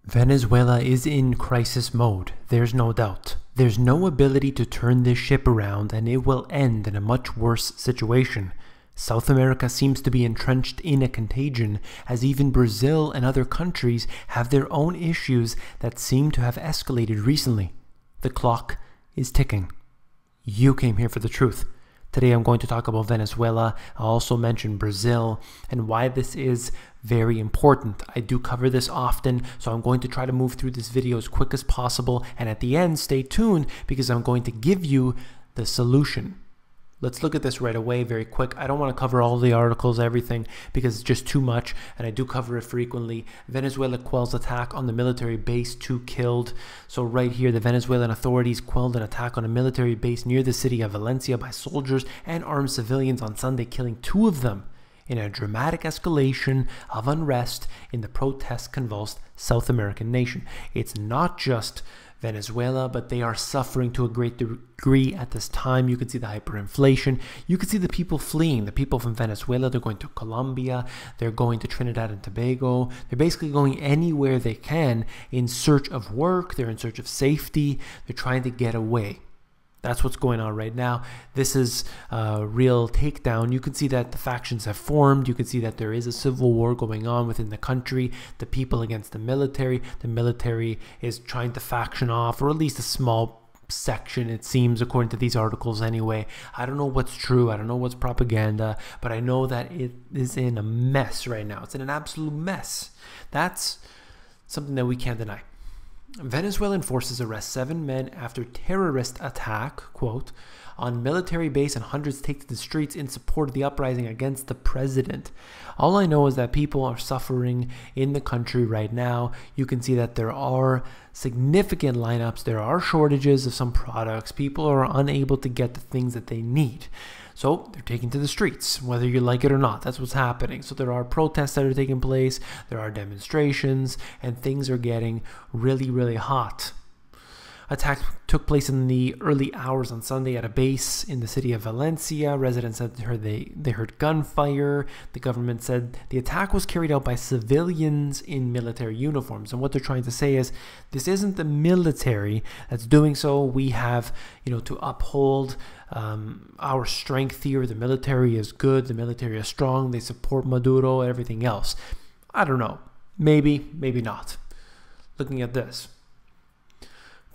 Venezuela is in crisis mode, there's no doubt. There's no ability to turn this ship around, and it will end in a much worse situation. South America seems to be entrenched in a contagion, as even Brazil and other countries have their own issues that seem to have escalated recently. The clock is ticking. You came here for the truth. Today I'm going to talk about Venezuela. I'll also mention Brazil and why this is very important. I do cover this often, so I'm going to try to move through this video as quick as possible, and at the end stay tuned because I'm going to give you the solution. Let's look at this right away, very quick. I don't want to cover all the articles, everything, because it's just too much, and I do cover it frequently. Venezuela quells attack on the military base, 2 killed. So right here, the Venezuelan authorities quelled an attack on a military base near the city of Valencia by soldiers and armed civilians on Sunday, killing 2 of them in a dramatic escalation of unrest in the protest-convulsed South American nation. It's not just Venezuela, but they are suffering to a great degree at this time. You can see the hyperinflation. You can see the people fleeing. The people from Venezuela, they're going to Colombia. They're going to Trinidad and Tobago. They're basically going anywhere they can in search of work. They're in search of safety. They're trying to get away. That's what's going on right now. This is a real takedown. You can see that the factions have formed. You can see that there is a civil war going on within the country. The people against the military. The military is trying to faction off, or at least a small section, it seems, according to these articles anyway. I don't know what's true. I don't know what's propaganda, but I know that it is in a mess right now. It's in an absolute mess. That's something that we can't deny. Venezuelan forces arrest 7 men after terrorist attack, quote, on military base, and hundreds take to the streets in support of the uprising against the president. All I know is that people are suffering in the country right now. You can see that there are significant lineups. There are shortages of some products. People are unable to get the things that they need. So they're taking to the streets, whether you like it or not. That's what's happening. So there are protests that are taking place. There are demonstrations, and things are getting really, really hot. Attack took place in the early hours on Sunday at a base in the city of Valencia. Residents said they heard gunfire. The government said the attack was carried out by civilians in military uniforms. And what they're trying to say is this isn't the military that's doing so. We have, to uphold our strength here. The military is good. The military is strong. They support Maduro, everything else. I don't know. Maybe, maybe not. Looking at this.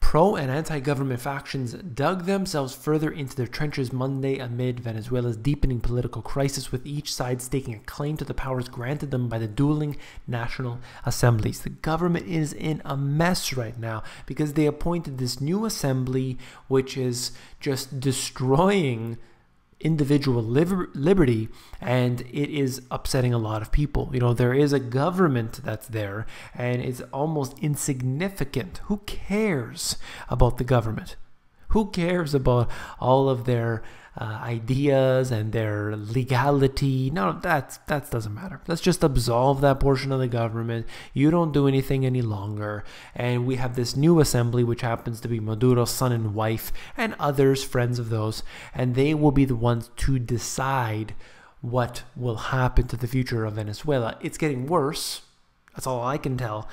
Pro and anti-government factions dug themselves further into their trenches Monday amid Venezuela's deepening political crisis, with each side staking a claim to the powers granted them by the dueling national assemblies. The government is in a mess right now because they appointed this new assembly, which is just destroying individual liberty, and it is upsetting a lot of people. There is a government that's there, and it's almost insignificant. Who cares about the government? Who cares about all of their ideas and their legality? No, that doesn't matter. Let's just absolve that portion of the government. You don't do anything any longer. And we have this new assembly, which happens to be Maduro's son and wife and others, friends of those, and they will be the ones to decide what will happen to the future of Venezuela. It's getting worse. That's all I can tell.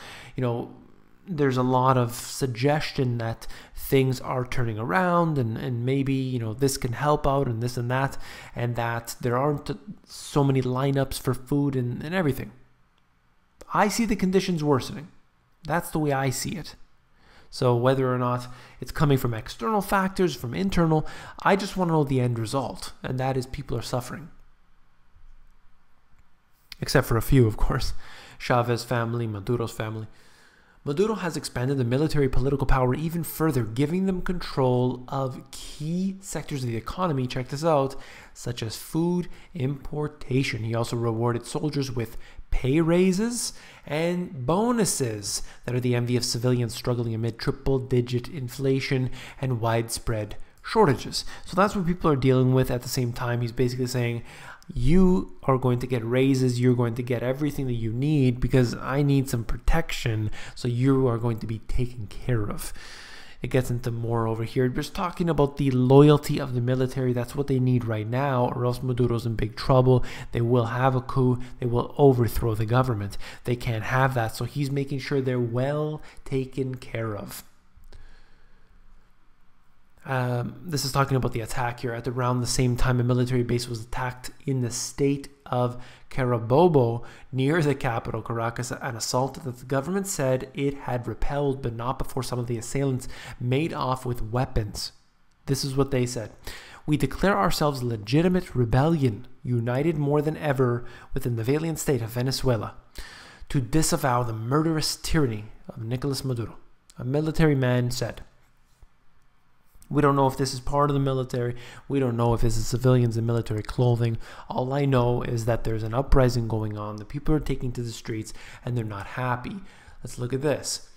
There's a lot of suggestion that things are turning around, and maybe, this can help out and this and that there aren't so many lineups for food and everything. I see the conditions worsening. That's the way I see it. So whether or not it's coming from external factors, from internal, I just want to know the end result, and that is people are suffering. Except for a few, of course. Chavez's family, Maduro's family. Maduro has expanded the military political power even further, giving them control of key sectors of the economy, check this out, such as food importation. He also rewarded soldiers with pay raises and bonuses that are the envy of civilians struggling amid triple-digit inflation and widespread shortages. So that's what people are dealing with. At the same time, he's basically saying, you are going to get raises, you're going to get everything that you need because I need some protection, so you are going to be taken care of. it gets into more over here. Just talking about the loyalty of the military. That's what they need right now, or else Maduro's in big trouble. They will have a coup. They will overthrow the government. They can't have that. So he's making sure they're well taken care of. This is talking about the attack here. At around the same time, a military base was attacked in the state of Carabobo near the capital, Caracas, an assault that the government said it had repelled, but not before some of the assailants made off with weapons. This is what they said. We declare ourselves legitimate rebellion, united more than ever within the valiant state of Venezuela, to disavow the murderous tyranny of Nicolas Maduro, a military man said. We don't know if this is part of the military. We don't know if this is civilians in military clothing. All I know is that there's an uprising going on. The people are taking to the streets and they're not happy. Let's look at this.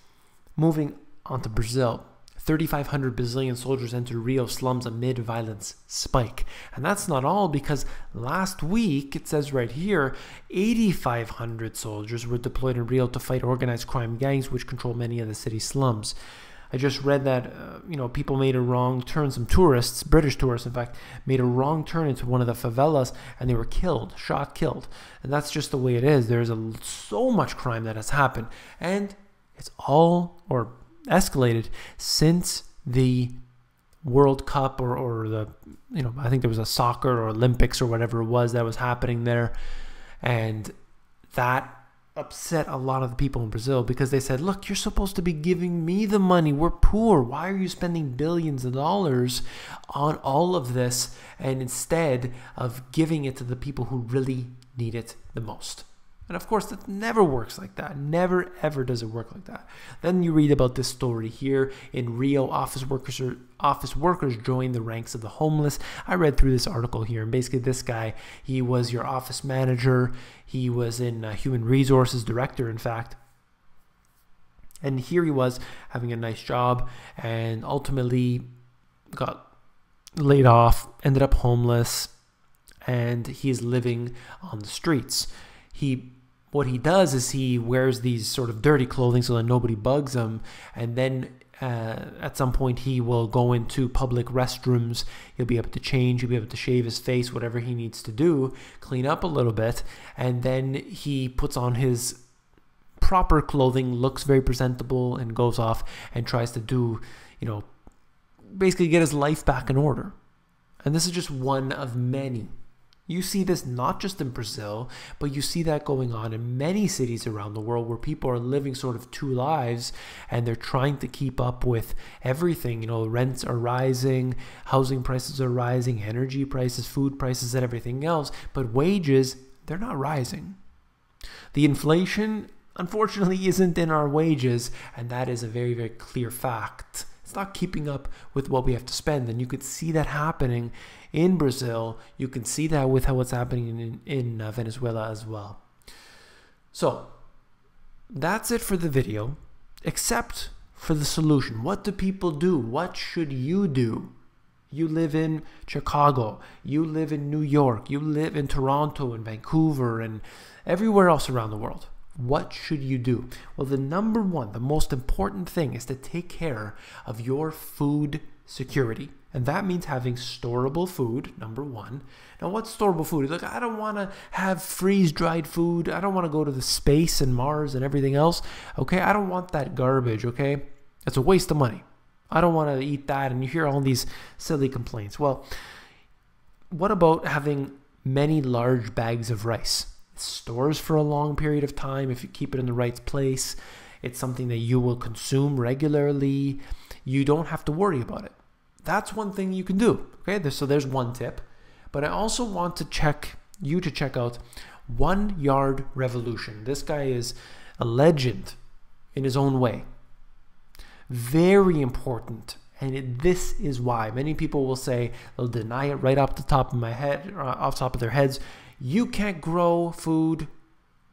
Moving on to Brazil. 3,500 Brazilian soldiers entered Rio slums amid violence spike. And that's not all, because last week, it says right here, 8,500 soldiers were deployed in Rio to fight organized crime gangs which control many of the city's slums. I just read that, people made a wrong turn. Some tourists, British tourists, in fact, made a wrong turn into one of the favelas and they were killed, killed. And that's just the way it is. There's so much crime that has happened. And it's all, or escalated since the World Cup or the, I think there was a soccer or Olympics or whatever it was that was happening there. And that upset a lot of the people in Brazil, because they said, look, you're supposed to be giving me the money. We're poor. Why are you spending billions of dollars on all of this, and instead of giving it to the people who really need it the most? And of course, that never works like that. Never, ever does it work like that. Then you read about this story here. In Rio, office workers joined the ranks of the homeless. I read through this article here, and basically this guy, he was your office manager. He was in human resources director, in fact. And here he was having a nice job and ultimately got laid off, ended up homeless, and he's living on the streets. What he does is he wears these sort of dirty clothing so that nobody bugs him, and then at some point he will go into public restrooms. He'll be able to change, he'll be able to shave his face, whatever he needs to do, clean up a little bit, and then he puts on his proper clothing, looks very presentable, and goes off and tries to do, basically get his life back in order. And this is just one of many. You see this not just in Brazil, but you see that going on in many cities around the world where people are living sort of two lives and they're trying to keep up with everything. Rents are rising, housing prices are rising, energy prices, food prices, and everything else. But wages, they're not rising. The inflation, unfortunately, isn't in our wages, and that is a very, very clear fact. It's not keeping up with what we have to spend, and you could see that happening in Brazil. You can see that with what's happening in Venezuela as well. So that's it for the video, except for the solution. What do people do? What should you do? You live in Chicago, you live in New York, you live in Toronto and Vancouver and everywhere else around the world. What should you do? Well, the number one, the most important thing is to take care of your food security. And that means having storable food, number one. Now, what's storable food? Look, I don't want to have freeze-dried food. I don't want to go to the space and Mars and everything else. Okay, I don't want that garbage, okay? That's a waste of money. I don't want to eat that. And you hear all these silly complaints. Well, what about having many large bags of rice? It stores for a long period of time if you keep it in the right place. It's something that you will consume regularly. You don't have to worry about it. That's one thing you can do. Okay, so there's one tip. But I also want to check out 1 Yard Revolution. This guy is a legend in his own way. Very important. And this is why many people will say, they'll deny it right off the top of my head, or off the top of their heads. You can't grow food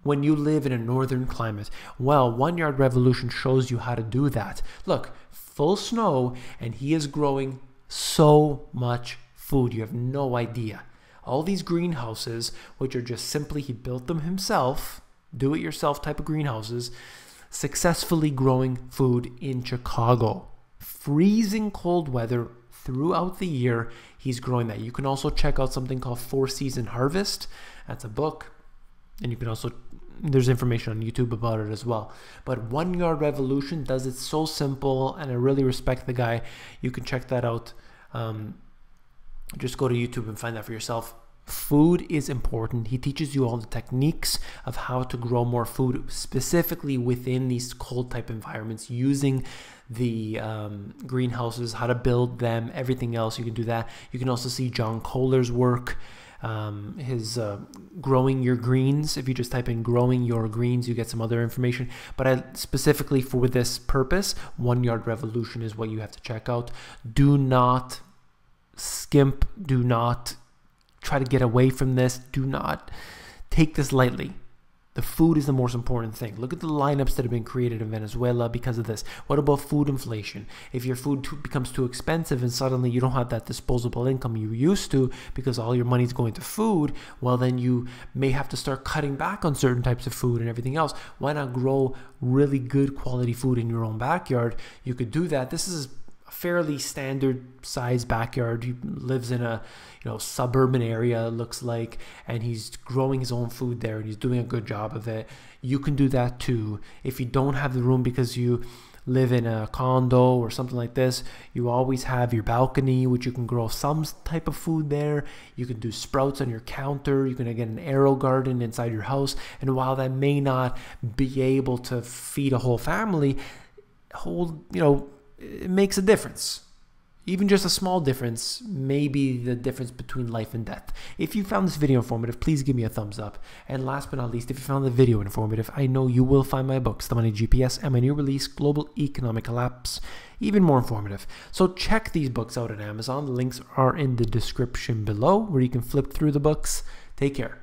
when you live in a northern climate. Well, 1 Yard Revolution shows you how to do that. Look, full snow, and he is growing so much food. You have no idea. All these greenhouses, which are just simply, he built them himself, do-it-yourself type of greenhouses, successfully growing food in Chicago. freezing cold weather throughout the year, he's growing that. You can also check out something called 4-Season Harvest. That's a book. And you can also, there's information on YouTube about it as well. But 1 Yard Revolution does it so simple, and I really respect the guy. You can check that out. Just go to YouTube and find that for yourself. Food is important. He teaches you all the techniques of how to grow more food, specifically within these cold type environments, using the greenhouses, how to build them, everything else. You can do that. You can also see John Kohler's work, his growing your greens. If you just type in growing your greens, you get some other information. But specifically for this purpose, 1 Yard Revolution is what you have to check out. Do not skimp. Do not try to get away from this. Do not take this lightly. The food is the most important thing. Look at the lineups that have been created in Venezuela because of this. What about food inflation? If your food becomes too expensive and suddenly you don't have that disposable income you used to because all your money is going to food, well, then you may have to start cutting back on certain types of food and everything else. Why not grow really good quality food in your own backyard? You could do that. This is a fairly standard size backyard. He lives in a suburban area, it looks like, and he's growing his own food there and he's doing a good job of it. You can do that too. If you don't have the room because you live in a condo or something like this, you always have your balcony, which you can grow some type of food there. You can do sprouts on your counter. You can get an arrow garden inside your house. And while that may not be able to feed a whole family, it makes a difference. Even just a small difference may be the difference between life and death. If you found this video informative, please give me a thumbs up. And last but not least, if you found the video informative, I know you will find my books, The Money GPS and my new release, Global Economic Collapse, even more informative. So check these books out on Amazon. The links are in the description below where you can flip through the books. Take care.